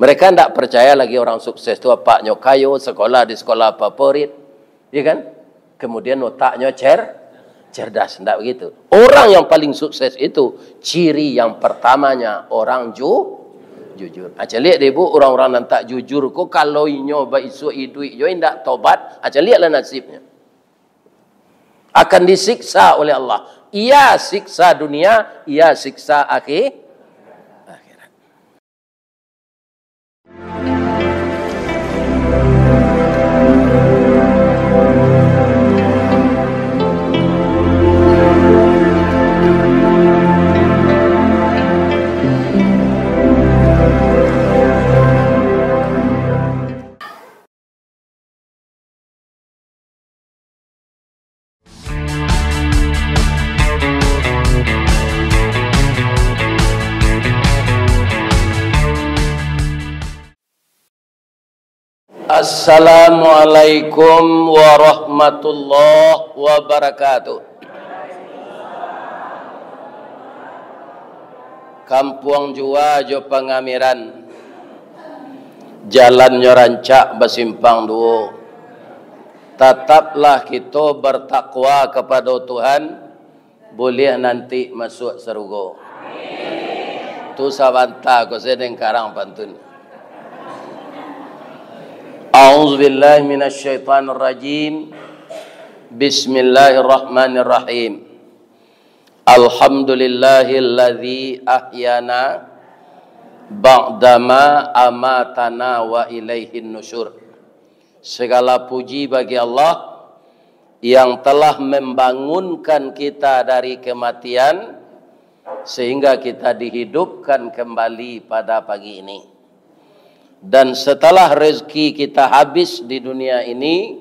Mereka tidak percaya lagi orang sukses itu apaknya kayu, sekolah di sekolah favorit, ya kan? Kemudian otaknya cerdas, tidak begitu. Orang yang paling sukses itu ciri yang pertamanya orang jujur. Aja lihat deh bu, orang-orang yang tak jujur kok kalau nyoba isu duit yo tidak tobat, aja lihatlah nasibnya. Akan disiksa oleh Allah. Ia siksa dunia, ia siksa akhirat. Assalamualaikum warahmatullahi wabarakatuh. Kampung jua jo pengamiran, jalannya rancak bersimpang dua. Tetaplah kita bertakwa kepada Tuhan, boleh nanti masuk surga. Tu sabanta ko sedeng karang pantun. A'udzu billahi minasy syaithanir rajim. Bismillahirrahmanirrahim. Alhamdulillahilladzi ahyana ba'dama amatana wa ilaihin nusyur. Segala puji bagi Allah yang telah membangunkan kita dari kematian sehingga kita dihidupkan kembali pada pagi ini. Dan setelah rezeki kita habis di dunia ini,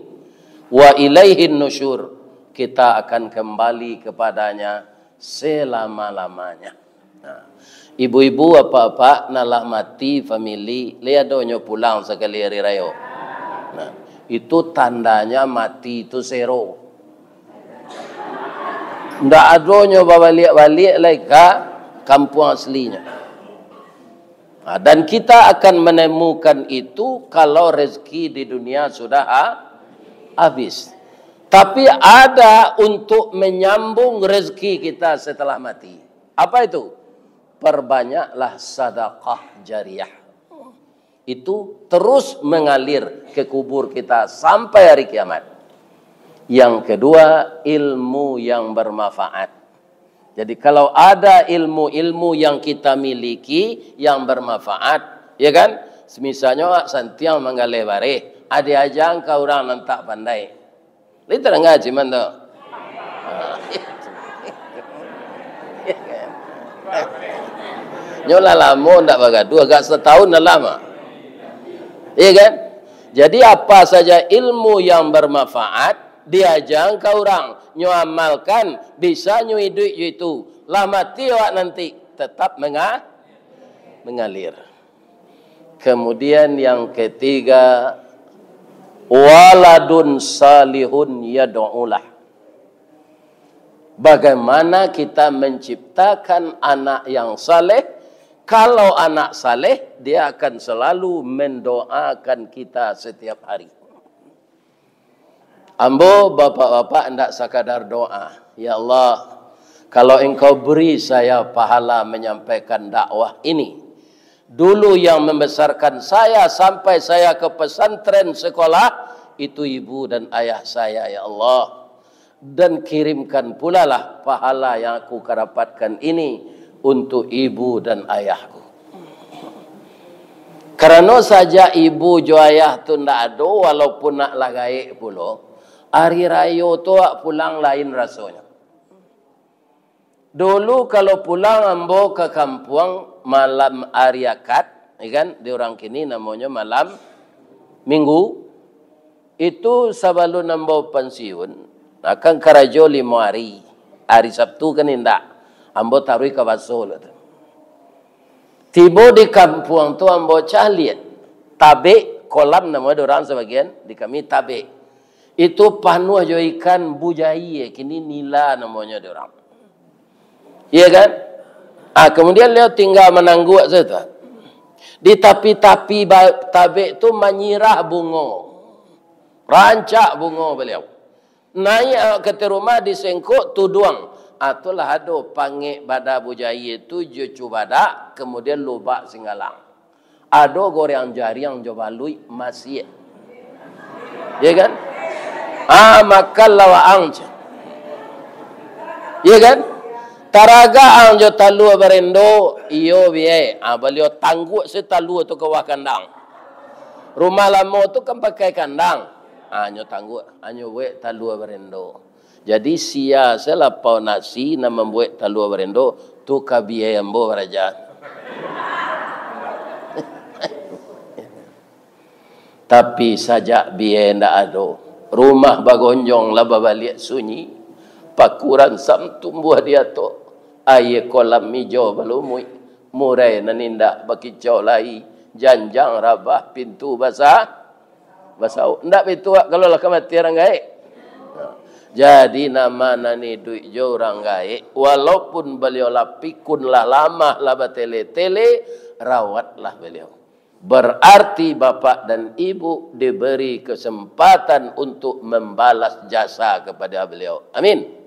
wa ilaihin nusyur, kita akan kembali kepadanya selama-lamanya. Nah, ibu-ibu apa-apa nalah mati family, lihat donyo pulang sekali hari raya. Nah, itu tandanya mati itu zero. Ndak adonyo balik-balik lagi ke kampung aslinya. Nah, dan kita akan menemukan itu kalau rezeki di dunia sudah habis. Tapi ada untuk menyambung rezeki kita setelah mati. Apa itu? Perbanyaklah sedekah jariyah. Itu terus mengalir ke kubur kita sampai hari kiamat. Yang kedua, ilmu yang bermanfaat. Jadi kalau ada ilmu-ilmu yang kita miliki yang bermanfaat, ya kan? Misalnya santiang manggalai bare, ada ajang kau orang nantak pandai. Lihat ngaji mana? Nyola lama ndak bagadu, agak setahun dah lama. Iya kan? Jadi apa saja ilmu yang bermanfaat diajang kau orang nyo amalkan, bisa nyo hidup itu lah mati awak nanti tetap mengalir. Kemudian yang ketiga, waladun salihun yad'ulah. Bagaimana kita menciptakan anak yang saleh? Kalau anak saleh, dia akan selalu mendoakan kita setiap hari. Ambo bapak-bapak hendak sekadar doa. Ya Allah, kalau engkau beri saya pahala menyampaikan dakwah ini. Dulu yang membesarkan saya sampai saya ke pesantren sekolah, itu ibu dan ayah saya ya Allah. Dan kirimkan pula lah pahala yang aku dapatkan ini untuk ibu dan ayahku. Karena saja ibu jo ayah tu ndak ada, walaupun nak lagai pulo. Hari raya tu pulang lain rasanya. Dulu kalau pulang ambo ke kampung malam hari akad, kan? Di orang kini namanya malam minggu. Itu sebelum ambo pensiun, akan karajo 5 hari. Hari Sabtu kan indak. Ambo taruh ke Basol. Tiba di kampung tu ambo caliat. Tabe kolam namanya orang sebagian di kami tabe. Itu penuh aja ikan bujai, kini nila namanya orang. Iya kan? Kemudian dia tinggal menangguk saja. Di tapi-tapi tabik tu menyirah bunga. Rancak bunga beliau. Naik ke rumah disengkuk tuduang. Itulah ada pangik badak bujaya itu jucu badak. Kemudian lubak singgalang. Ada goreng jari yang coba lui masih. Ya kan? Makan lawaang. Ya kan? Taraga ang jo talu berendo iyo biye. Beliau tangguk setalu tu ke kandang. Rumah lama tu kan pakai kandang. Nyo tangguk, nyo we talu berendo. Jadi sia selapau nasi na membuat talu berendo tu ka biye ambo beraja. Tapi sajak biye ndak ada. Rumah bagonjong lah balik sunyi. Pakuran sam tumbuh dia tu. Aye kolam mijo balumui. Murai nanindak bakicau lai. Janjang rabah pintu basah. Basah. Ndak betul kalau lah kemati orang gaik. Jadi nama nani duit jo orang gaik. Walaupun beliau lah pikun lah lama lah batele-tele. Rawatlah beliau. Berarti bapak dan ibu diberi kesempatan untuk membalas jasa kepada beliau. Amin.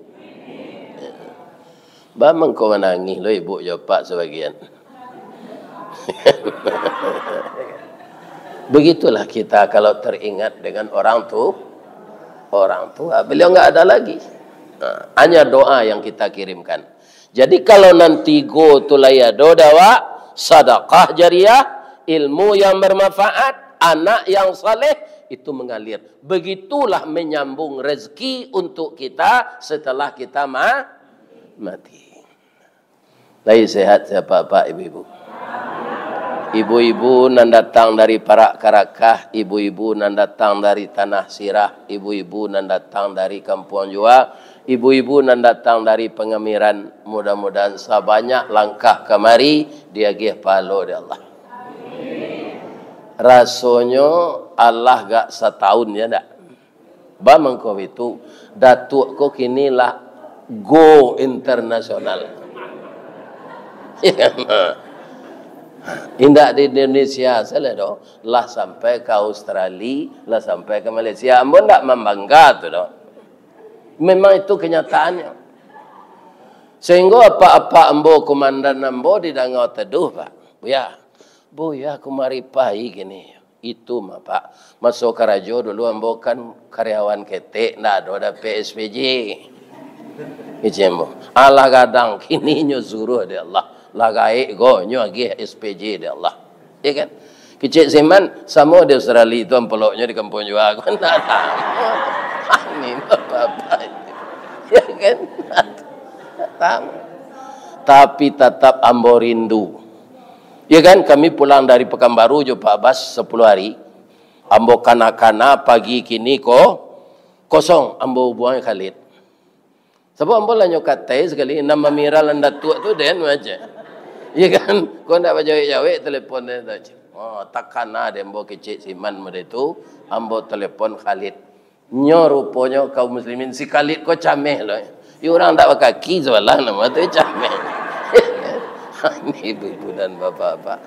Bamang kau menangis lo ibu jawab sebagian. Begitulah kita kalau teringat dengan orang tua. Beliau enggak ada lagi. Hanya doa yang kita kirimkan. Jadi kalau nanti go tulayado dawa sedekah jariah, ilmu yang bermanfaat, anak yang saleh itu mengalir. Begitulah menyambung rezeki untuk kita setelah kita mati. Lai sehat siapa Pak ibu-ibu? Ibu-ibu nan datang dari Parak Karakah, ibu-ibu nan datang dari Tanah Sirah, ibu-ibu nan datang dari Kampung Jua, ibu-ibu nan datang dari Pengemiran. Mudah-mudahan sebanyak langkah kemari dia gih palo di Allah. Rasanya Allah gak setahun ya tak? Bamang kau itu datuk kau kini lah go internasional. Indah di Indonesia salah do, lah sampai ke Australia, lah sampai ke Malaysia. Ambo ndak membangga tu do. Memang itu kenyataannya. Sehingga apa-apa ambo komandan ambo di dangau teduh Pak. Buya aku mari pai gini. Itu mah Pak. Masuk Karajo dulu ambo kan karyawan ketek, ndak ada PSPJ. Ijembo. Allah kadang kini nyo suruh dia Allah. Lagai go nyo agi SPJ dia Allah. Ya kan? Kecik Zeman sama di Australia itu ampeloknya di kampung juga. Aku enggak tahu. Ini bapak. Ya kan? Tahu. Tapi tetap ambo rindu. Ya kan? Kami pulang dari Pekanbaru jo Pak Bas 10 hari. Ambo kana-kana pagi kini kosong ambo buang Khalid. Sebab ambo lah nyokatai sekali nama miral anda tua tu den aja. Ya kan? Kau nak berjawab-jawab telefon dia saja. Oh, takkan ada ambo kecik siman muda itu, ambo telefon Khalid. Nyo rupanya kaum muslimin si Khalid kau cameh loh. Ya orang tak pakai kaki sebelah nama tu cameh. Ini ibu-ibu dan bapak-bapak.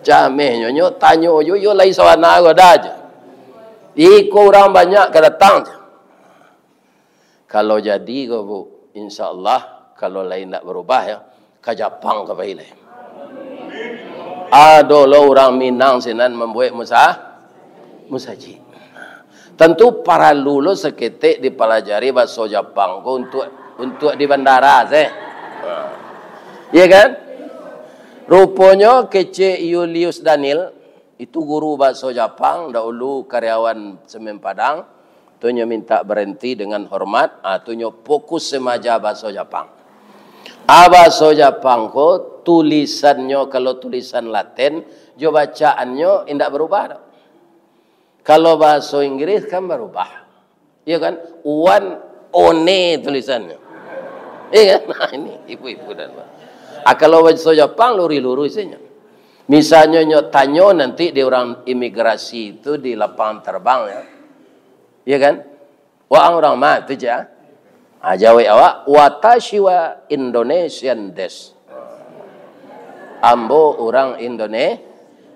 Cameh nyo tanya yo lai sawana kau dah aja. Ikut orang banyak ke datang. Kalau jadi kau bu, insya-Allah kalau lain nak berubah ya, ke Jepang ke Bali. Ada orang Minang sinan membuat musaji. Tentu para lulus seketik dipelajari bahasa Jepang untuk di bandara ya kan? Rupanya kecik Julius Daniel itu guru bahasa Jepang dahulu karyawan Semen Padang. Tunya minta berhenti dengan hormat, tunya fokus semaja bahasa Jepang. Bahasa Jepang ko tulisannya kalau tulisan Latin, jo bacaannya indak berubah. Kalau bahasa Inggris kan berubah. Iya kan? One tulisannya. Iya kan? Nah ini ibu-ibu dan bapak. Kalau bahasa Jepang luri-luri saja. Misalnya tanya nanti di orang imigrasi itu di lapangan terbang ya. Iya kan? Orang mah itu aja. Jawab awak watashi wa Indonesian des. Ambo orang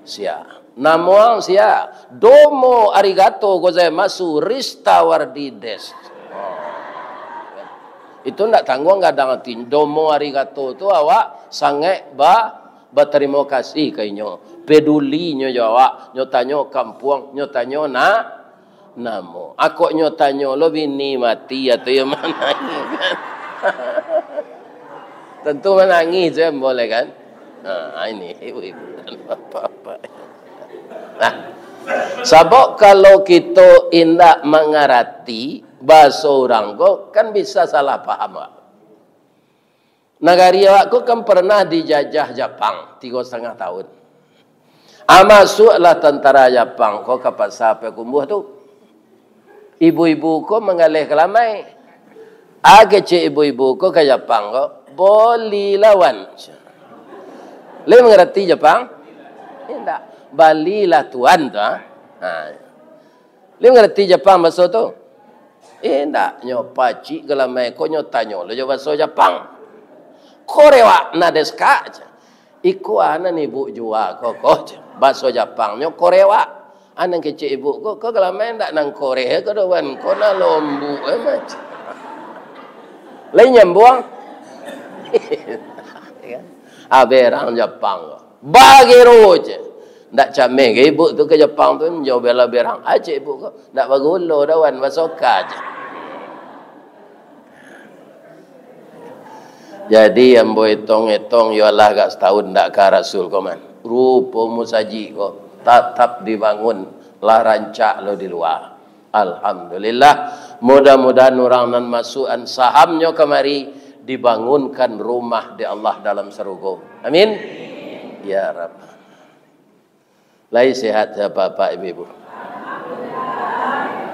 sia. Namuang sia. Domo arigato gozaimasu ristawardi desu. Itu ndak tanggung nggak ada ngerti. Domo arigato tu awak sangat berterima kasih kainyo. Peduli nyo jawab, nyo tanyo kampung, nyo tanyo namo. Aku nyo tanyo lo bini mati atau yang mana kan? Tentu menangis je boleh kan? Nah, ini ibu-ibu dan bapak-bapak. Nah, sebab kalau kita indak mengerti bahasa orang ko kan bisa salah paham. Negari awak kan pernah dijajah Jepang 3,5 tahun. Masuklah tentara Jepang ko ke pasar Pekumbuh tu. Ibu-ibu ko mengalih kelamai. Kecil ibu-ibu ko ke Jepang ko boleh lawan. Le mengerti Jepang? Tidak. Balilah tuan tu. Le mengerti Jepang bahasa tu? Tidak. Nyo pacik kelamai ko nyo tanyo lo bahasa Jepang. Korewa na desu ka? Iku ana ni ibu jua ko bahasa Jepang nyo korewa. Anang kecil ibu ko kelamai ndak nang Korea ko doan ko na lombu macam. Lain nyambuang. Berang Jepang. Bagi roje. Ndak cameng ke ibu tu ke Jepang tu jauh bela berang. Aje ibu ko ndak bagulo dawan masoka aje. Jadi ambo etong-etong yo Allah gak setahun ndak ka Rasul ko man. Rupa musaji ko tetap dibangun lah rancak lo di luar. Alhamdulillah. Mudah-mudahan orang nan masukan sahamnya kemari dibangunkan rumah di Allah dalam surga. Amin. Ya Rabb. Lai sehat ya Bapak Ibu.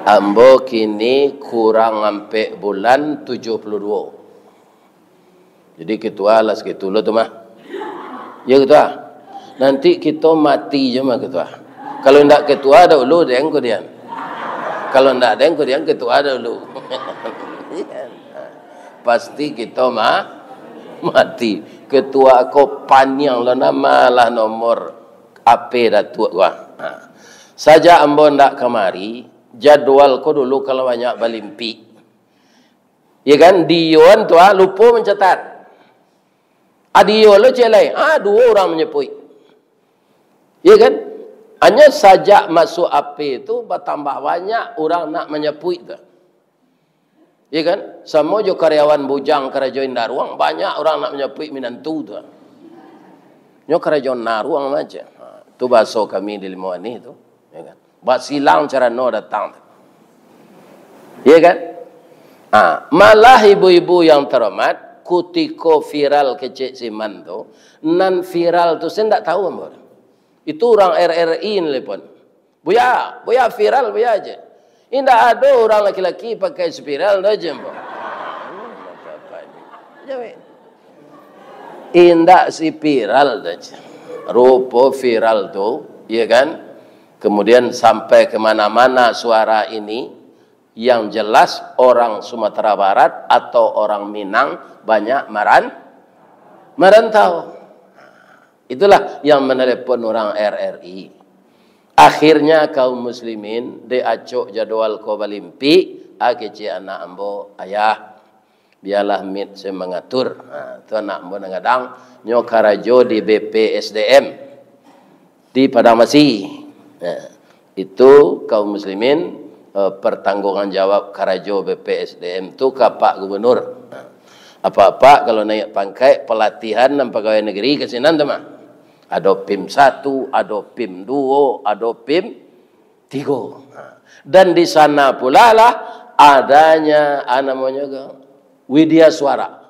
Ambo kini kurang sampai bulan 72. Jadi ketua lah segitu lo tu mah. Ya ketua. Nanti kita mati je mah ketua. Kalau ndak ketua dahulu dia kemudian. Kalau ndak ada yang kemudian ketua dahulu. Pasti kita mati. Ketua ko panjang lah nama lah nomor AP datuk gua. Saja ambo ndak kemari, jadwal ko dulu kalau banyak balimpi. Ya kan dion tu lupa mencatat. Adio lo celai. 2 orang menyepui. Ya kan? Hanya saja masuk AP itu bertambah banyak orang nak menyepui tu. Ya kan? Semua jo karyawan bujang kerajaan Daruang banyak orang nak menyepui minantu tu. Nyo kerajaan Daruang aja. Tu bahasa kami di Limuani tu, ya kan? Basilang cara no datang. Ya kan? Malah ibu-ibu yang terhormat kutiko viral kecik siman tu, nan viral tu saya tak tahu amor. Itu orang RRI ni pun. Buya viral buya aja. Indah ada orang laki-laki pakai spiral aja amor. Indah si viral aja. Rupa viral tu, ya kan? Kemudian sampai ke mana-mana suara ini. Yang jelas orang Sumatera Barat atau orang Minang banyak merantau. Itulah yang menelepon orang RRI. Akhirnya kaum muslimin diacuk jadwal ko balimpi kecil anak ambo ayah. Biarlah mit saya mengatur. Tu anak ambo nangadang nyo karajo di BPSDM di Padang Masih. Itu kaum muslimin pertanggungan jawab Karajo BPSDM tu ke Pak Gubernur. Apa-apa kalau naik pangkat pelatihan dan pegawai negeri ke sinan tu mah. Ada PIM 1, ada PIM 2, ada PIM 3. Dan di sana pula lah adanya namanya Widya Suara.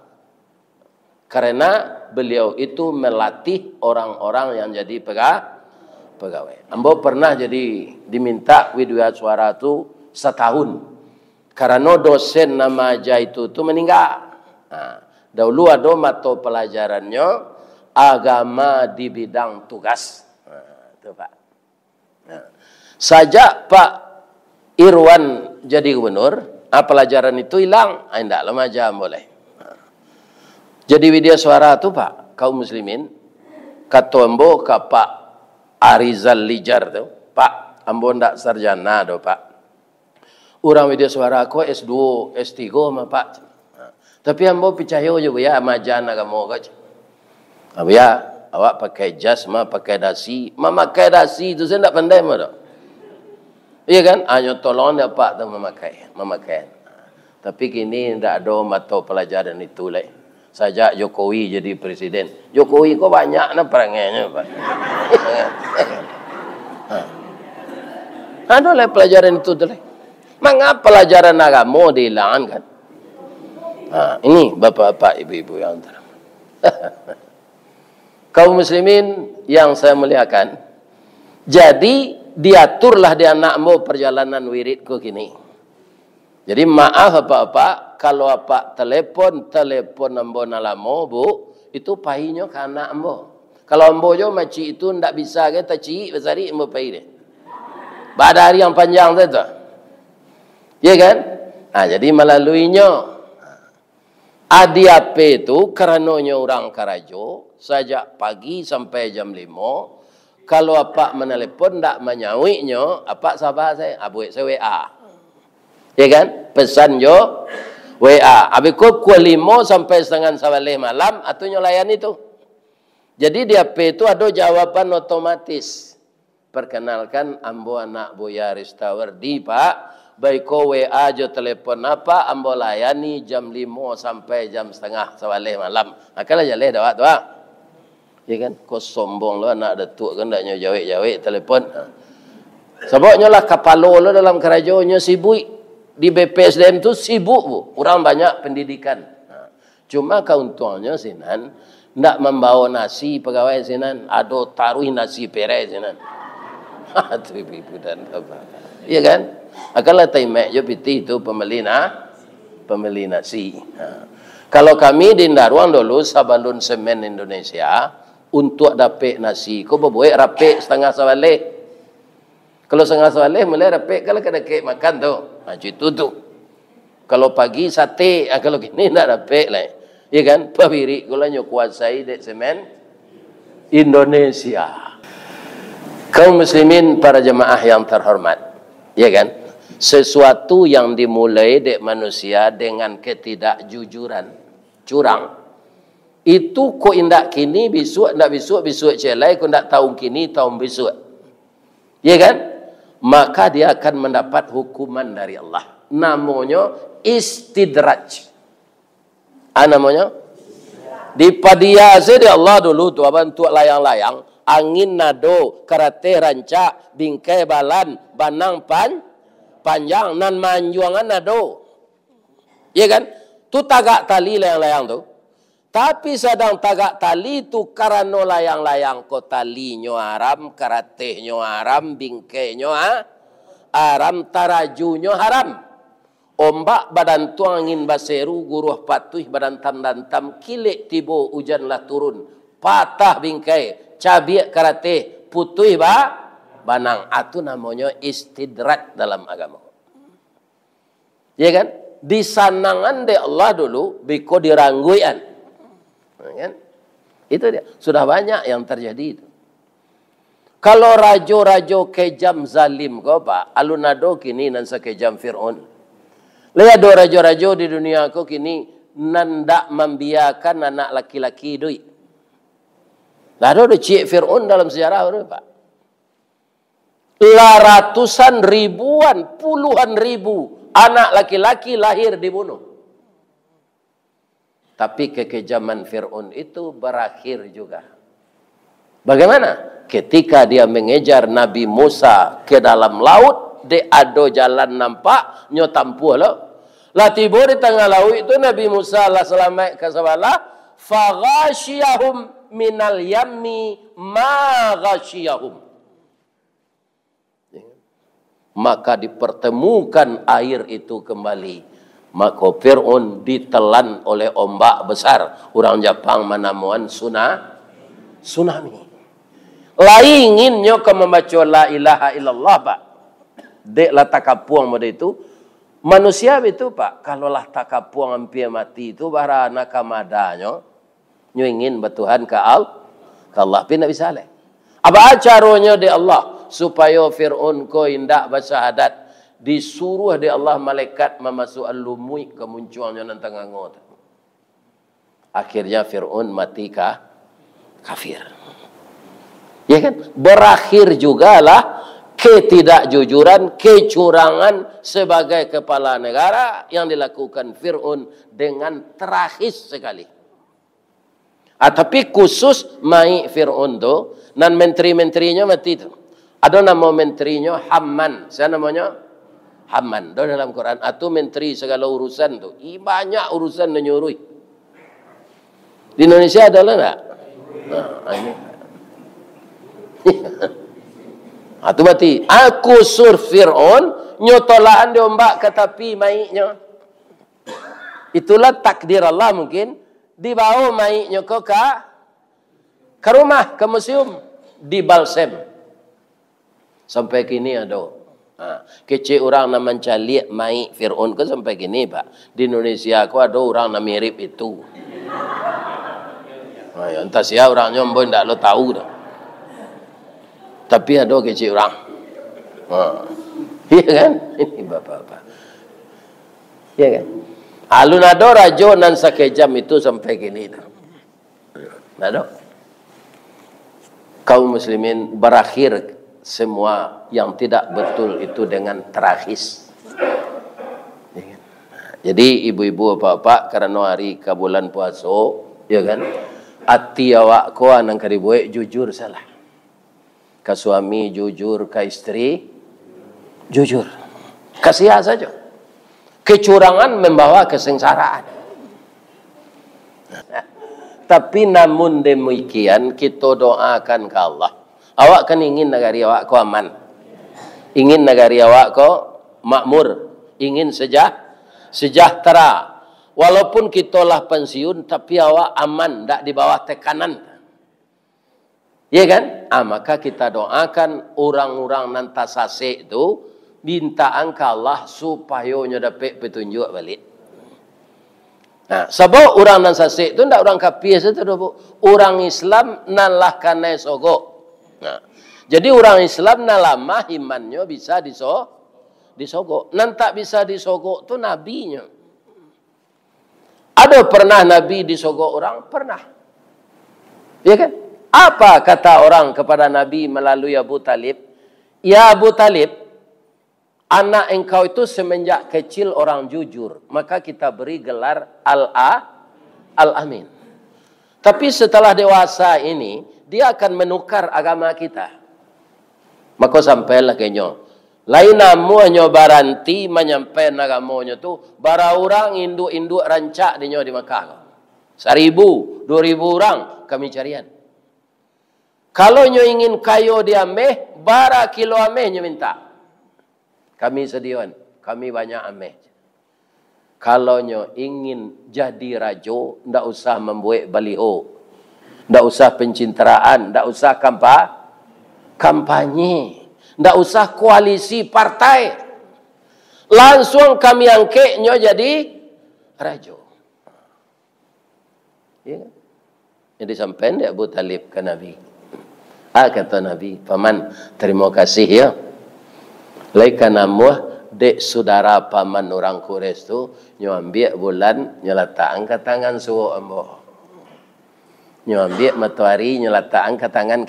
Karena beliau itu melatih orang-orang yang jadi pegawai. Ambo pernah jadi diminta Widya Suara tu setahun. Karena dosen nama aja itu meninggal. Dahulu ada mata pelajarannya agama di bidang tugas. Itu Pak. Sajak Pak Irwan jadi gubernur, pelajaran itu hilang. Tidak lama aja boleh. Jadi Widya Suara itu Pak, kaum muslimin, kata ambo ke Pak Arizal Lijar tu, Pak, ambo ndak sarjana do Pak. Orang video suara aku S2, S3 mah Pak. Tapi ambo percaya je ya majan agama kau. Ya, awak pakai jas mah pakai dasi, memakai dasi tu saya ndak pandai mah dak. Iya kan? Hanya tolong dia Pak tu memakai. Tapi kini ndak ada mata pelajaran itu lah. Sajak Jokowi jadi presiden. Jokowi kok banyak na perangainya Pak. Ada lah pelajaran itu tu lah. Mengapa pelajaran agama dihilangkan? Ini bapak-bapak, ibu-ibu yang terhormat. Kaum muslimin yang saya muliakan. Jadi diaturlah di anakmu perjalanan wiridku kini. Jadi maaf apa-apa, kalau apa telepon ambo nalamo bu, itu pahinya ke anak ambo. Kalau ambo jo maci itu ndak bisa ke taci besari ambo pahi deh. Pada hari yang panjang tu. Ya kan? Jadi melaluinya ADAP itu karenanya orang Karajo sejak pagi sampai jam 5. Kalau apa menelepon ndak menyawiknya, apa sabar saya, abuik saya WA. Ya kan? Pesan jo WA. Habis pukul 5 sampai setengah 11 malam atunya layan itu. Jadi di HP itu ada jawaban otomatis. Perkenalkan ambo anak Buya Ristawardi Pak. Baik ko WA jo telepon apa ambo layani jam 5 sampai jam setengah 11 malam. Akalah jaleh dah tu ah. Ya kan? Kau sombong lo anak datuk kan ndak jawab-jawab telepon. Sebabnya lah kapalo lo dalam kerajaan sibuk. Di BPSDM tu sibuk bu. Orang banyak pendidikan. Cuma keuntungannya sinan ndak membawa nasi pegawai sinan. Ada taruh nasi perai sinan. Tu ibu dan bapak. Iya kan? Akalah taimak jo piti itu pembeli nasi. Kalau kami di Ndaruang dulu Sabalun Semen Indonesia untuk dapat nasi, kau berbuat rapik setengah sawaleh. Kalau setengah sawaleh mulai rapik kalau kena kek makan tu. Macam itu tu. Kalau pagi sate, kalau kini nak rapik lah. Ya kan? Pabiri gula nyo kuasai dek semen Indonesia. Kaum muslimin para jemaah yang terhormat. Ya kan? Sesuatu yang dimulai dek manusia dengan ketidakjujuran, curang. Itu ko indak kini besok celai ko indak tahun kini tahun besok. Ya kan? Maka dia akan mendapat hukuman dari Allah. Namanya istidraj. Namanya di padia saja Allah dulu tu abang tuak layang-layang, angin nado, karate rancak, bingkai balan, banang panjang nan manjuangan nado. Ya kan? Tu tagak tali layang-layang tu. Tapi sedang tagak tali tu karena layang-layang ko talinyo haram, karatenyo haram, bingkenyo haram, tarajunyo haram. Ombak badan tu angin baseru, guruh patuh badan tam kilik tibo hujanlah turun. Patah bingkai, cabiak karate, putuh banang. Itu namanya istidrat dalam agama. Ya kan? Disanangan de Allah dulu, biko dirangguian. Kan? Itu dia. Sudah banyak yang terjadi itu. Kalau rajo-rajo kejam zalim kau Pak, alunado kini nan sekejam Fir'aun. Lihat do rajo-rajo di dunia kau kini nandak membiarkan anak laki-laki duit. Lalu ada cik Fir'aun dalam sejarah Pak. Ratusan ribuan, puluhan ribu anak laki-laki lahir dibunuh. Tapi kekejaman Fir'aun itu berakhir juga. Bagaimana? Ketika dia mengejar Nabi Musa ke dalam laut, dia ada jalan nampak, nyotampu lo. Lah tiba di tengah laut itu Nabi Musa lah selamat ke sebelah, faghashiyahum minal yammi ma ghashiyahum. Maka dipertemukan air itu kembali. Maka Fir'aun ditelan oleh ombak besar. Orang Jepang menamuan tsunami. Lainginnya ke membaca la ilaha illallah Pak. Dek lah takapuang pada itu. Manusia itu Pak. Kalau lah takapuang hampir mati itu. Barana kamadanya. Nyo ingin bertuhan ke Allah. Tapi tidak bisa lah. Apa caranya di Allah supaya Fir'aun ko indak bersyahadat, disuruh di Allah malaikat memasuk al-lumui kemunculannya nan tengah ngot. Akhirnya Fir'aun mati kafir. Ya kan? Berakhir jugalah ketidakjujuran, kecurangan sebagai kepala negara yang dilakukan Fir'aun dengan tragis sekali. Tapi khusus mai Fir'aun tu, dan menteri-menterinya mati tu. Ada nama menterinya Haman. Saya namanya Haman. Dalam Quran. Itu menteri segala urusan tu. Banyak urusan dia nyurui. Di Indonesia adalah tak? Nah, ini. Itu mati. Aku sur Fir'aun, nyotolaan diombak ke tepi maiknya. Itulah takdir Allah mungkin. Dibawa maiknya ke rumah, ke museum. Di balsem. Sampai kini ada. Kecil orang nak mencari maik Fir'aun ke sampai kini, Pak. Di Indonesia aku ada orang nak mirip itu. Entah siapa orangnya, mbak tak lo tahu dah. Tapi ada kecil orang. Iya kan? Ini bapak-bapak. Iya kan? Alun ada rajo nan sakejam itu sampai kini. Ada. Kaum muslimin berakhir semua yang tidak betul itu dengan tragis. Jadi ibu-ibu bapak karena hari ke bulan puasa, ya kan? Ati awak ko nang karibuek jujur salah. Ke suami jujur, ke istri jujur. Kasihan saja. Kecurangan membawa kesengsaraan. Tapi namun demikian kita doakan ke Allah. Awak kan ingin negari awak ko aman. Ingin negari awak ko makmur. Ingin sejahtera. Walaupun kita lah pensiun, tapi awak aman, tak di bawah tekanan. Ya kan? Maka kita doakan orang-orang nan tasase itu, mintaan ke Allah supaya nya dapat petunjuk balik. Nah, sebab orang nan sase itu ndak orang kafir saja tu, orang Islam nan lah kana sogok. Nah, jadi orang Islam nan lama imannya bisa disogok. Nan tak bisa disogok tu nabinya. Ada pernah Nabi disogok orang? Pernah. Ya kan? Apa kata orang kepada Nabi melalui Abu Talib? Ya Abu Talib, anak engkau itu semenjak kecil orang jujur. Maka kita beri gelar Al-Amin. Tapi setelah dewasa ini, dia akan menukar agama kita. Maka sampailah kenyo. Lain namu hanya baranti menyampaikan agamanya tu, bara orang induk-induk rancak dinyo di Makkah. 1,000, 2,000 orang kami carian. Kalau nyo ingin kayo dia ameh, bara kilo ameh nyo minta. Kami sediakan, kami banyak ameh. Kalau nyo ingin jadi rajo, ndak usah membuat baliho. Ndak usah pencintraan, ndak usah kampanye. Ndak usah koalisi partai. Langsung kami angketnya jadi rajo. Ya. Jadi sampai dia Abu Talib ke Nabi. Kata Nabi, paman terima kasih ya. Laika namuh dek saudara paman orang Quraisy tu nyo ambil bulan nyeletak ke tangan suwo ambo. Nyo ambil matahari nyeletak ke tangan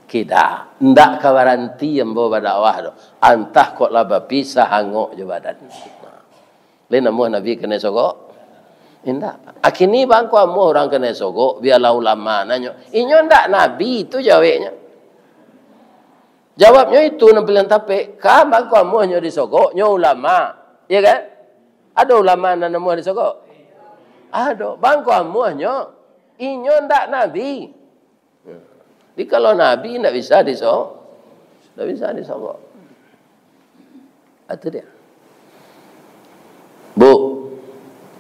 kita ndak kawaranti yang bawa dakwah do antah kok laba pisah hangok je badan le namu Nabi kena sogok indak akini bangku amu orang kena sogok biarlah ulama nanyo inyo ndak Nabi itu jawabnya itu nampilan tape ka bangku amu nyo disogok nyo ulama ya kan ada ulama nanamu disogok ada bangku amu nyo inyo ndak Nabi. Jadi kalau Nabi tidak bisa disogok. Tidak bisa disogok. Itu dia. Bu,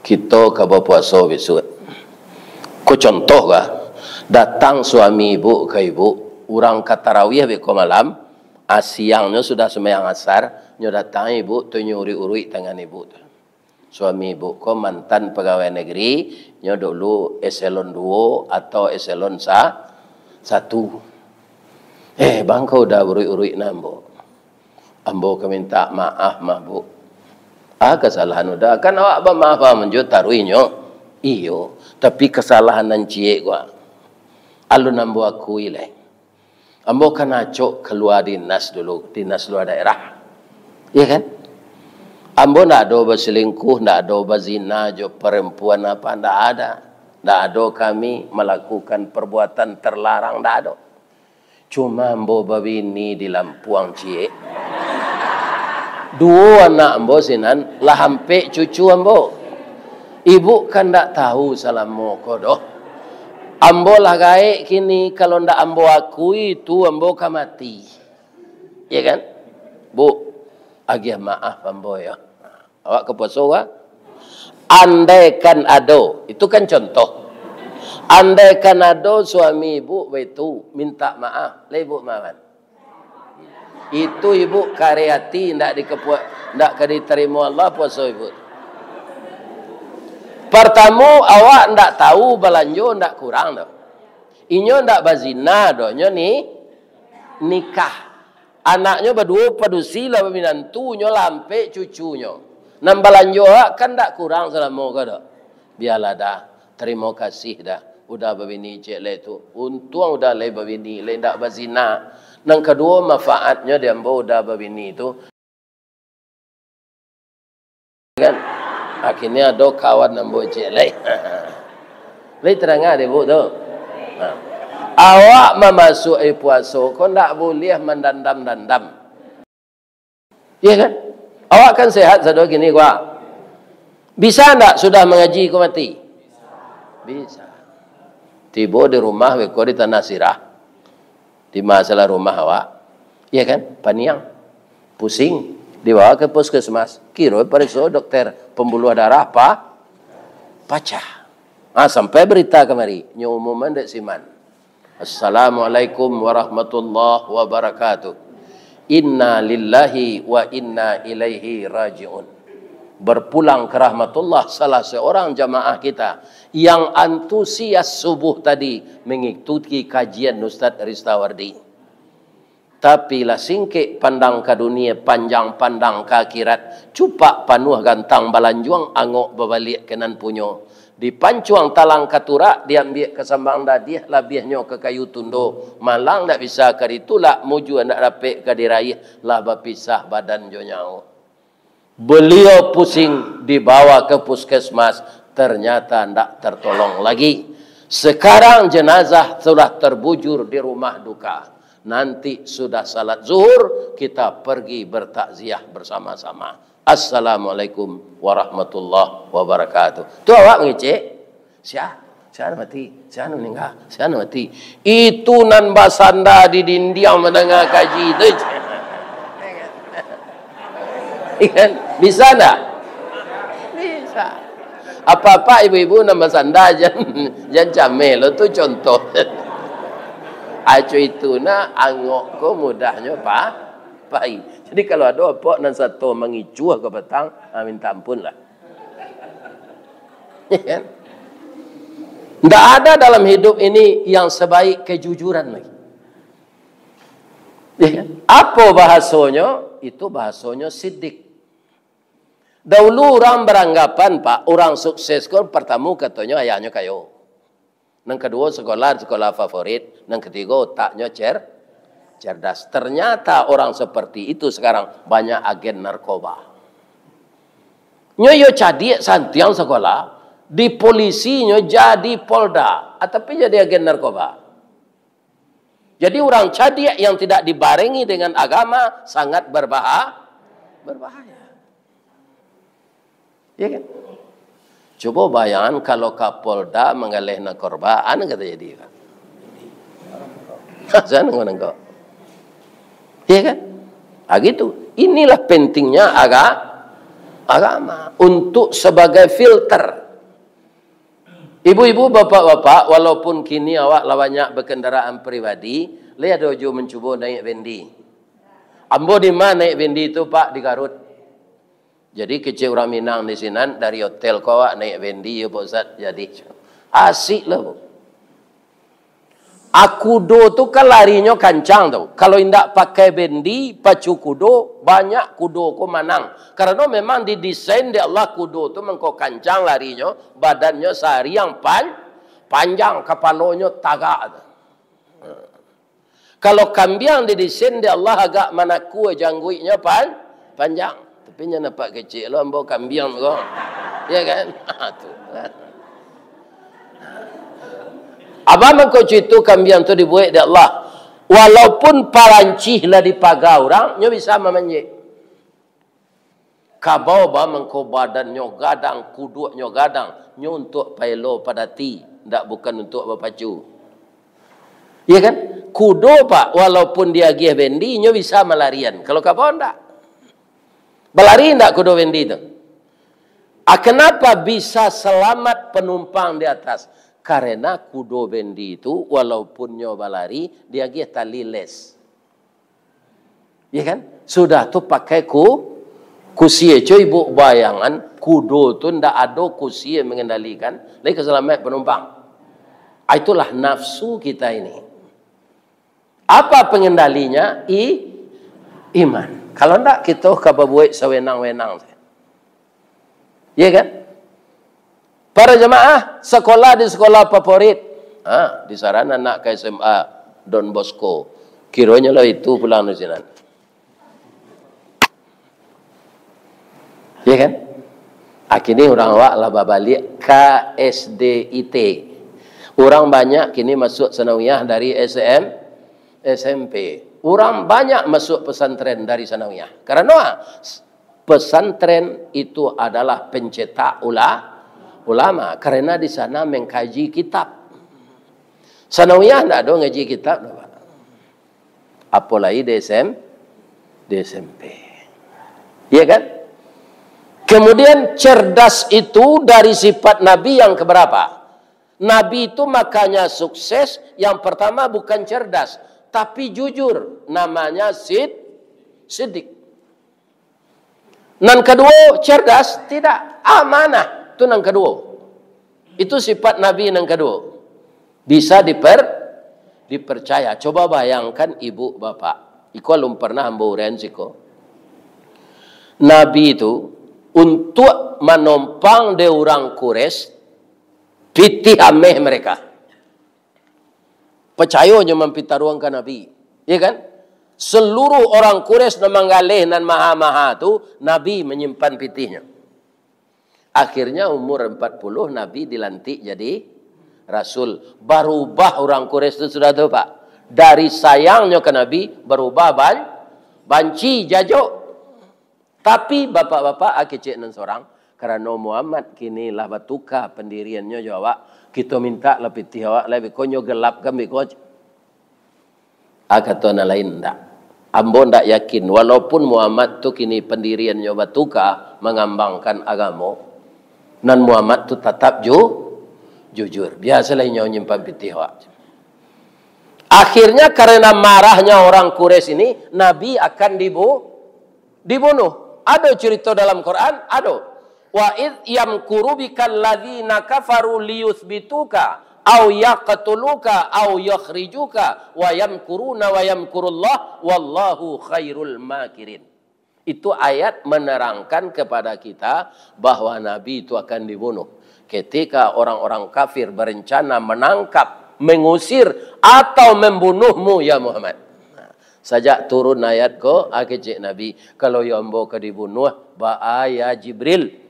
kita ke berpuasa besok. Kau contoh kah? Datang suami ibu ke ibu. Orang ke tarawih beko malam. Siangnya sudah sembahyang asar. Nyo datang ibu, tu nyuri-uri tangan ibu. Suami ibu kau mantan pegawai negeri. Nyo dulu eselon 2 atau eselon 1. Bang kau dah urui-urui nambo. Ambo ke minta maaf mah bu. Kesalahan udah. Kan awak bermaaf menjut taruinyo. Iyo. Tapi kesalahan nan cie gua. Alun ambo akui leh. Ambo kan acok keluar dinas dulu. Dinas luar daerah. Iya kan? Ambo nak ada berselingkuh, nak ada berzina, jo perempuan apa, ndak ada. Ndak ada kami melakukan perbuatan terlarang, ndak ada. Cuma ambo babini di Lampuang cie. Dua anak ambo sinan lah hampe cucu ambo. Ibu kan ndak tahu salamu kodoh. Ambo lah gaek kini kalau ndak ambo akui itu ambo kan mati. Ya kan? Bu, agih maaf ambo ya. Awak keposo wa? Andai kan ado, itu kan contoh. Andai kan ado suami ibu itu minta maaf, lah ibu maafan. Itu ibu karyati ndak diterima Allah puasa ibu. Pertama awak ndak tahu balanjo ndak kurang dah. Inyo ndak bazina doh, nyo ni nikah. Anaknya berdua padusi lah minantu nyo lampe cucunyo. Nam balanjo kan ndak kurang selama kada. Biarlah dah. Terima kasih dah. Udah babini cek le tu. Untung udah le babini le ndak bazina. Nang kedua manfaatnya dia ambo udah babini itu. Kan? Akhirnya ada kawan ambo cek le. Le terang ada bu tu. Awak memasuk puasa kau ndak boleh mendandam-dandam. Iya kan? Awak kan sehat sadar gini gua. Bisa ndak sudah mengaji kau mati? Bisa. Tiba di rumah weko di tanah sirah. Di masalah rumah awak. Iya kan? Paniang. Pusing. Dibawa ke puskesmas. Kira periksa dokter pembuluh darah apa? Pacah. Sampai berita kemari. Nyo umuman dek siman. Assalamualaikum warahmatullahi wabarakatuh. Inna lillahi wa inna ilaihi raji'un. Berpulang ke rahmatullah salah seorang jamaah kita yang antusias subuh tadi mengikuti kajian Ustaz Ristawardi. Tapi lah singkik pandang ke dunia, panjang pandang ke akhirat, cupak panuh gantang balanjuang angok berbalik kenan punyo. Dipancuang talang katura, dia ambil kesambang dah, dia labihnya ke kayu tundo. Malang tak bisa ke itulah, muju nak rapik ke diraih, lah berpisah badan jo nyau. Beliau pusing, dibawa ke puskesmas, ternyata tak tertolong lagi. Sekarang jenazah sudah terbujur di rumah duka. Nanti sudah salat zuhur, kita pergi bertakziah bersama-sama. Assalamualaikum warahmatullahi wabarakatuh. Tu awak ngecek? Siapa mati? Siapa meninggal? Siapa mati? Itu nan basanda di dindiang mendengar kaji itu. Ikan bisa tak? Bisa. Apa-apa ibu-ibu nan basanda jangan camel itu contoh. Acu itu na angok ko mudahnya pai. Jadi kalau ada apa nan satu mengicu ke petang, minta ampun lah. Tidak ada dalam hidup ini yang sebaik kejujuran lagi. Apa bahasanya? Itu bahasanya siddiq. Dahulu orang beranggapan Pak, orang sukses kan pertama katanya ayahnya kayo. Yang kedua sekolah favorit. Yang ketiga otaknya cerdas. Ternyata orang seperti itu sekarang banyak agen narkoba. Nyoyo cadik santiang sekolah, di polisinya jadi polda, tapi jadi agen narkoba. Jadi orang cadik yang tidak dibarengi dengan agama sangat berbahaya. Ya kan? Coba bayangkan kalau Kapolda mengalih narkoba, ana kata jadi kan? Jangan ngomong. Ya kan? Gitu. Inilah pentingnya agama untuk sebagai filter. Ibu-ibu, bapak-bapak, walaupun kini awak banyak berkendaraan pribadi, lihat dojo mencuba naik bendi. Ambo di mana naik bendi itu Pak? Di Garut. Jadi kecil orang Minang di sini dari hotel kau naik bendi ya Pak Ustaz. Jadi asik lah Bu. Kudo tu kan larinya kancang tu. Kalau indak pakai bendi, pacu kudo, banyak kudo ko manang. Karena memang didesain di Allah kudo tu mengko kancang larinya, badannya sehari yang panjang, kepalanya tagak tu. Kalau kambing didesain di Allah agak mana kue jangguinya panjang. Tapi nya nampak kecil lo ambo kambing tu. Ya kan? Tu. Abang mengko itu kambing tu dibuat di Allah. Walaupun parancih lah dipaga orang, nyo bisa memanjik. Kabau ba mengko badannya gadang, kuduknya gadang, nyo untuk pailo pada ti, ndak bukan untuk berpacu. Ya kan? Kudo pak, walaupun dia gih bendi, nyo bisa melarian. Kalau kabau ndak. Berlari ndak kudo bendi itu? Kenapa bisa selamat penumpang di atas? Karena kudo bendi itu walaupun nyoba lari, dia gih tali les. Ya kan? Sudah tu pakai kusie. Coy ibu bayangan, kudo tu ndak ada kusie mengendalikan, lagi keselamatan penumpang. Itulah nafsu kita ini. Apa pengendalinya? Iman. Kalau ndak kita kababuik sewenang-wenang. Ya kan? Para jemaah, sekolah di sekolah favorit. Di sarana nak ke SMA Don Bosco. Kiranya lah itu pulang di sini. Ya kan? Kini orang awak lah balik KSDIT. Orang banyak kini masuk sanawiyah dari SMP. Orang banyak masuk pesantren dari sanawiyah. Karena pesantren itu adalah pencetak ulama, karena di sana mengkaji kitab. Sanawiyah tidak ada ngaji kitab, apalagi di SMP. Iya kan? Kemudian cerdas itu dari sifat Nabi yang keberapa? Nabi itu makanya sukses. Yang pertama bukan cerdas, tapi jujur. Namanya Siddiq. Yang kedua cerdas, tidak amanah. Itu yang kedua. Itu sifat Nabi yang kedua. Bisa dipercaya. Coba bayangkan ibu bapak. Iko belum pernah amburan siko. Nabi itu untuk menompang de orang Quraisy pitih ameh mereka. Percayanya mampita ruang ke Nabi. Ya kan? Seluruh orang Quraisy namanggaleh dan maha-maha tu Nabi menyimpan pitihnya. Akhirnya umur 40 Nabi dilantik jadi Rasul. Berubah orang Quraisy itu sudah tahu Pak. Dari sayangnya ke Nabi berubah banci jajuk. Tapi bapak-bapak akicik nan seorang. Karena Muhammad kini lah batuka pendiriannya jawab. Kita minta lah pitih awak lebih konyo gelap kami koj. Kata orang lain tak. Ambo tak yakin. Walaupun Muhammad tu kini pendiriannya batuka mengambangkan agama. Dan Muhammad tu tetap jujur. Biasalah nyawa nyimpan pitih awak. Akhirnya karena marahnya orang Quraisy ini, Nabi akan dibunuh. Ada cerita dalam Quran, ada. Wa id yamkuru bikal ladzina kafaru liyuthbituka aw yaqtuluka aw yakhrijuka wa yamkuruna wa yamkurullah wallahu khairul makirin. Itu ayat menerangkan kepada kita bahwa Nabi itu akan dibunuh. Ketika orang-orang kafir berencana menangkap, mengusir atau membunuhmu ya Muhammad. Sajak turun ayat ko akicik Nabi. Kalau yombo ke dibunuh, bahaya Jibril.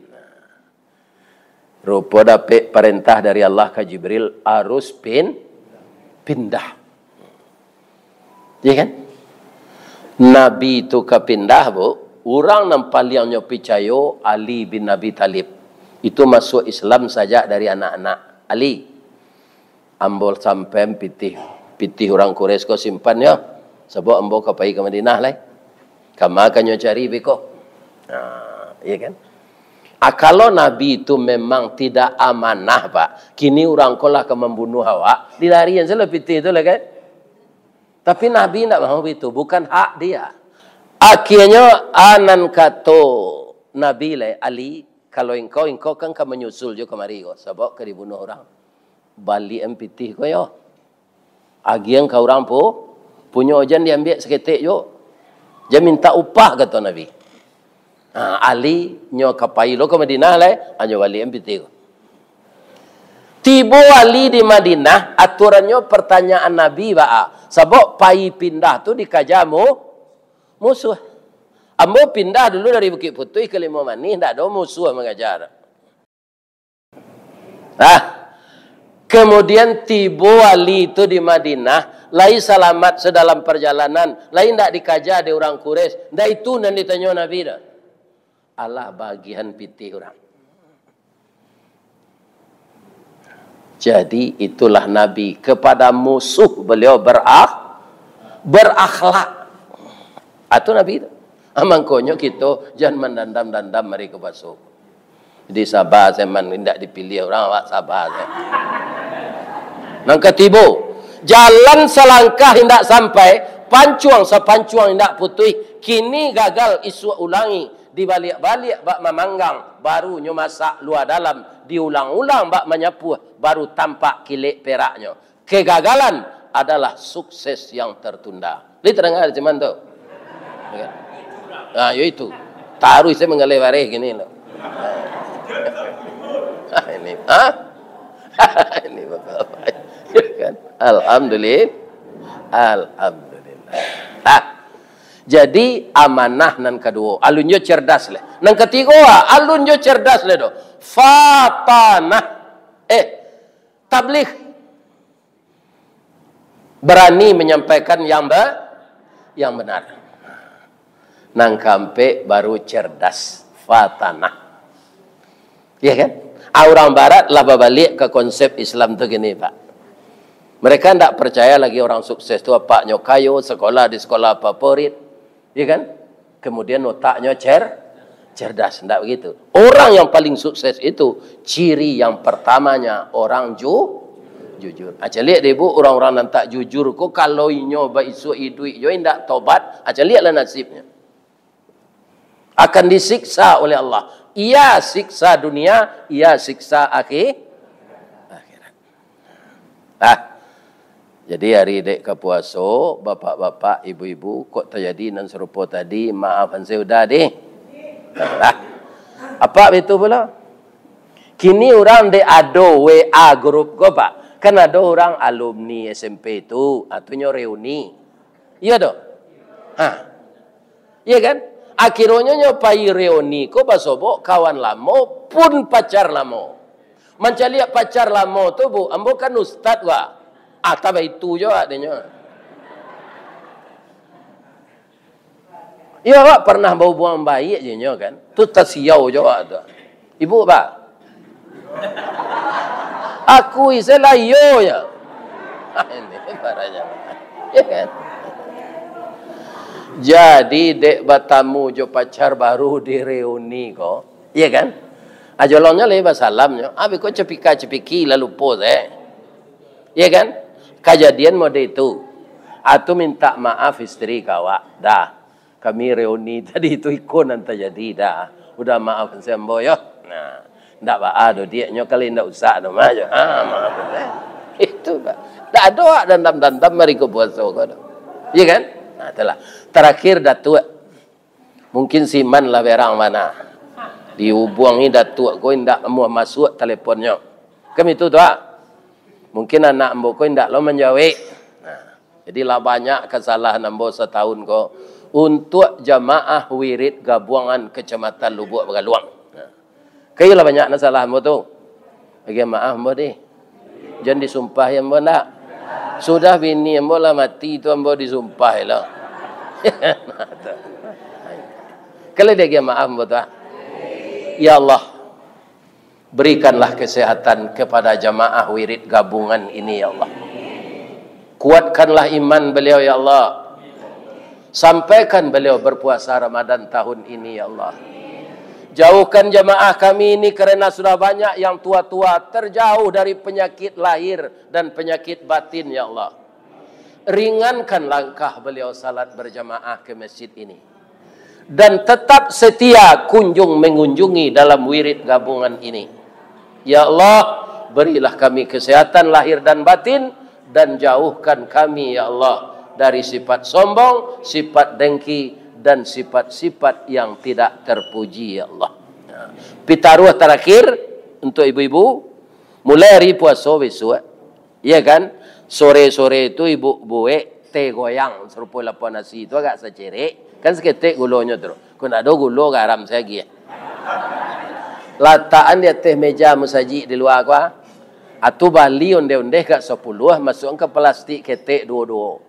Rupa dapat perintah dari Allah ke Jibril harus pindah. Ya kan? Nabi itu kepindah bu. Orang yang paling percaya Ali bin Abi Talib. Itu masuk Islam saja dari anak-anak Ali. Ambol sampai pitih orang Quraisy ko simpannya. Sebab ambo kapai ke Madinah lah. Kama kanyo cari beko. Iya kan? Kalau Nabi itu memang tidak amanah pak. Kini orang kolah ke membunuh awak. Dilarian saya pitih itu lah kan. Tapi Nabi tidak mau itu. Bukan hak dia. Akhirnya anan kato Nabi lah Ali. Kalau engkau kan kau menyusul je kemari ko. Sebab ke dibunuh orang. Balik empitih ko yo. Agian kau orang punya ojan diambil seketik jo. Dia minta upah kata Nabi. Ali nyo kapai lo ke Madinah le, anyo wali empiti. Tibo Ali di Madinah, aturannya pertanyaan Nabi ba'a. Sebab pai pindah tu dikajamu musuh. Ambo pindah dulu dari Bukit Putih ke Limau Manis, ndak ada musuh mengajar. Kemudian tibo Ali itu di Madinah, lain selamat sedalam perjalanan, lain ndak dikaja di orang Quraisy. Ndak itu nan ditanya Nabi dah. Allah bagian pitih orang. Jadi itulah Nabi kepada musuh beliau berakhlak. Itu Nabi itu. Amangkonyo kita jangan mendandam-dandam mari ke basuh. Jadi sabar zaman tidak dipilih orang awak sabar. Nang ketibo, jalan selangkah hendak sampai, pancuang sepancuang hendak putih, kini gagal isu ulangi, dibalik-balik bak memanggang, baru nyo masak luar dalam, diulang-ulang bak menyapu, baru tampak kilik peraknya. Kegagalan adalah sukses yang tertunda. Lihat dengar cuman tu. Nah, itu. Taruh saya mengalih waris gini loh. Ini, ini bapak-bapak. Kan? Alhamdulillah. Alhamdulillah. Jadi amanah nan kedua, alunjo cerdas le. Nan ketiga, alunjo cerdas le do. Fatanah. Tabligh. Berani menyampaikan yang benar. Nang kampe baru cerdas. Fatanah. Ya kan? Orang barat lah balik ke konsep Islam tu gini, Pak. Mereka tidak percaya lagi orang sukses tu apa nyokayo, sekolah di sekolah favorit. Ya kan? Kemudian otaknya cerdas. Tidak begitu. Orang yang paling sukses itu, ciri yang pertamanya orang jujur. Aja lihat deh bu, orang-orang yang tak jujur kok kalau nyoba isu duit yo tidak tobat, aja lihatlah nasibnya. Akan disiksa oleh Allah. Ia siksa dunia, ia siksa akhirat. Jadi hari dek ke puasa, bapak-bapak, ibu-ibu, kok terjadi nan serupa tadi, maafan saya sudah deh. Apa itu pula? Kini orang dek ado WA grup kok pak. Kan ada orang alumni SMP itu, atunya reuni. Iya dong? Iya kan? Akhirnya nyopai reuni ko basobo kawan lama pun pacar lama. Mencari pacar lama tu bu, ambo kan ustad wa. Tapi itu jo adanya. Iya pak pernah bau buang bayi aja nyo kan. Tu tasiau jo ada. Ibu pak. Aku isalah yo ya. Ini baranya. Ya kan? Jadi dek batamu jo pacar baru di reuni ko. Iya kan? Ajolonnya lepas salamnya. Abi kok cepika-cepiki lalu pose. Iya kan? Kejadian mode itu. Atau minta maaf istri kawak. Dah. Kami reuni tadi itu ikonan terjadi dah. Udah maaf saya mboyo. Nah. Ndak ada dia nyo kali ndak usah no majo. Maaf. Itu Pak. Ndak ada dandam-dandam mari ke puasa ko. Iya kan? Nah, itulah. Terakhir datuk. Mungkin siman lah berang mana. Diubuangi datuk ko ndak mau masuk teleponnya. Kami itu doa. Mungkin anak ambo ko ndak lo menjawab. Nah, jadilah banyak kesalahan ambo setahun ko untuk jamaah wirid gabungan Kecamatan Lubuk Bagaluang. Nah, kayaklah banyak masalah ambo tu. Bagi maaf ambo deh. Jangan disumpah yang ambo ndak. Sudah bini ambo lah mati tu ambo disumpah lah. Kalau dia maaf ambo tu. Ya Allah, berikanlah kesehatan kepada jamaah wirid gabungan ini ya Allah. Kuatkanlah iman beliau ya Allah. Sampaikan beliau berpuasa Ramadan tahun ini ya Allah. Jauhkan jamaah kami ini kerana sudah banyak yang tua-tua terjauh dari penyakit lahir dan penyakit batin ya Allah. Ringankan langkah beliau salat berjamaah ke masjid ini. Dan tetap setia kunjung mengunjungi dalam wirid gabungan ini. Ya Allah, berilah kami kesehatan lahir dan batin dan jauhkan kami ya Allah dari sifat sombong, sifat dengki dan sifat-sifat yang tidak terpuji ya Allah. Pitaruh terakhir untuk ibu-ibu, mulai hari puasa besok, ya kan? Sore-sore itu ibu buat teh goyang serupa lapan nasi itu agak secerek, kan seketek gulanya terus. Kalau ada gula garam saya lagi. Lataan di atas meja musaji di luar gua. Atu bali onde-onde kat 10 masuk ke plastik ketek dua-dua.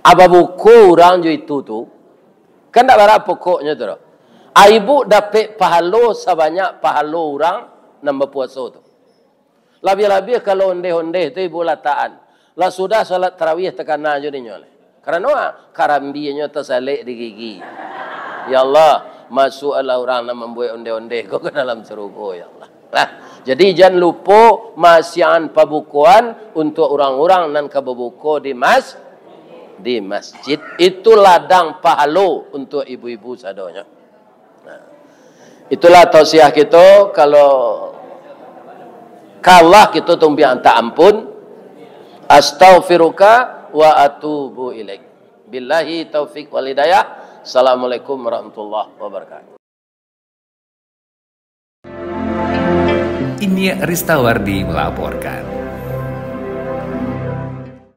Aba buku orang jo itu tu. Kan tak berapa pokoknya tu. Ibu dapat pahala sebanyak pahala orang nambah puasa tu. Lebih-lebih kalau onde-onde tu ibu lataan. Lah sudah salat tarawih tekana jo ni nyole. Karena karambinya tersalik di gigi. Ya Allah, masuklah orang nak membuat onde-onde kau ke dalam serugo ya Allah. Nah, jadi jangan lupa masian pabukuan untuk orang-orang nan kabubuko di masjid. Itu ladang pahala untuk ibu-ibu sadonya. Nah, itulah tausiah kita. Kalau kalah kita tumbi anta ampun. Astaghfiruka wa atubu ilaik. Billahi taufik wal hidayah. Assalamualaikum warahmatullahi wabarakatuh. Ini Ristawardi melaporkan.